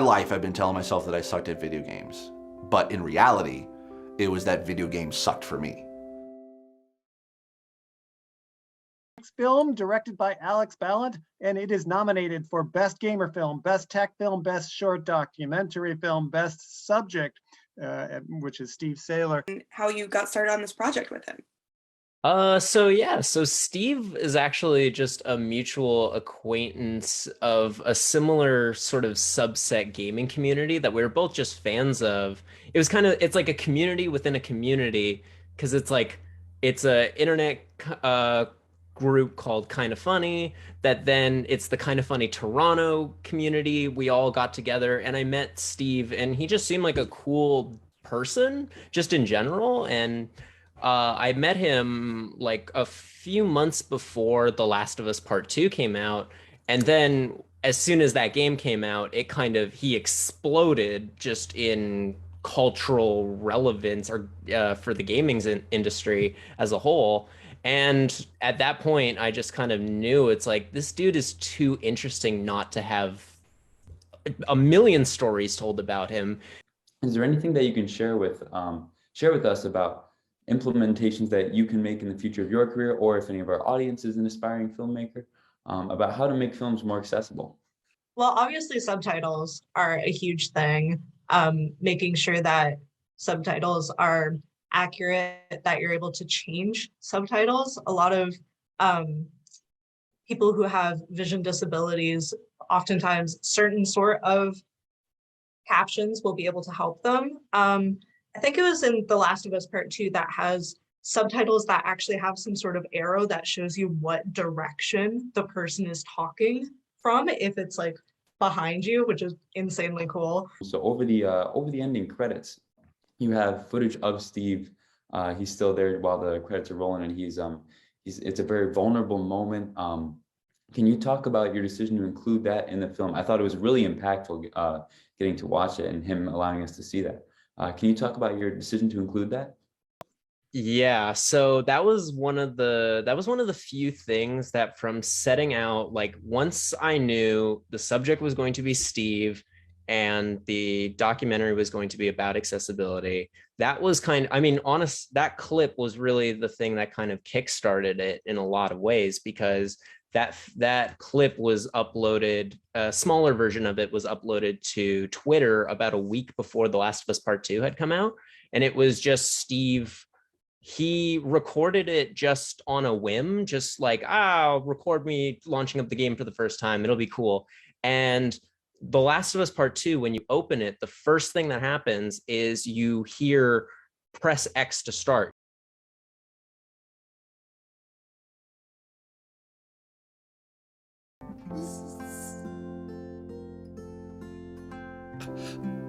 life, I've been telling myself that I sucked at video games. But in reality, it was that video games sucked for me. Film directed by Alex Balant, and it is nominated for Best Gamer Film, Best Tech Film, Best Short Documentary Film, Best Subject, which is Steve Saylor. How you got started on this project with him? So Steve is actually just a mutual acquaintance of a similar sort of subset gaming community that we were both just fans of. It's like a community within a community, because it's a internet group called Kinda Funny, that then it's the Kinda Funny Toronto community. We all got together and I met Steve, and he just seemed like a cool person just in general. And I met him like a few months before The Last of Us Part 2 came out. And then as soon as that game came out, he exploded just in cultural relevance or for the gaming industry as a whole. And at that point, I just kind of knew it's like, this dude is too interesting not to have a million stories told about him. Is there anything that you can share with us about implementations that you can make in the future of your career, or if any of our audience is an aspiring filmmaker, about how to make films more accessible? Well, obviously subtitles are a huge thing. Making sure that subtitles are accurate, that you're able to change subtitles. A lot of people who have vision disabilities, oftentimes certain sort of captions will be able to help them. I think it was in The Last of Us Part 2 that has subtitles that actually have some sort of arrow that shows you what direction the person is talking from, if it's like behind you, which is insanely cool. So over the ending credits, you have footage of Steve. He's still there while the credits are rolling, and it's a very vulnerable moment. Can you talk about your decision to include that in the film? I thought it was really impactful getting to watch it and him allowing us to see that. Can you talk about your decision to include that? Yeah, so that was one of the few things that, from setting out, like once I knew the subject was going to be Steve and the documentary was going to be about accessibility, that was that clip was really the thing that kind of kickstarted it in a lot of ways, because that clip was uploaded, a smaller version of it was uploaded to Twitter about a week before The Last of Us Part 2 had come out. And it was just Steve. He recorded it just on a whim, just like, record me launching up the game for the first time. It'll be cool. And The Last of Us Part 2, when you open it, the first thing that happens is you hear press X to start.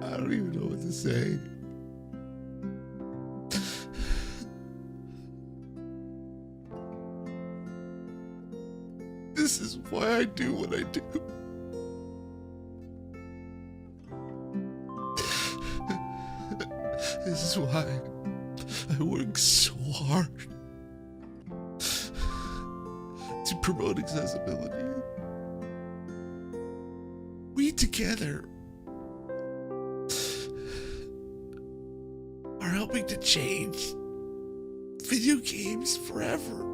I don't even know what to say. This is why I do what I do. This is why I work so hard to promote accessibility. We together are helping to change video games forever.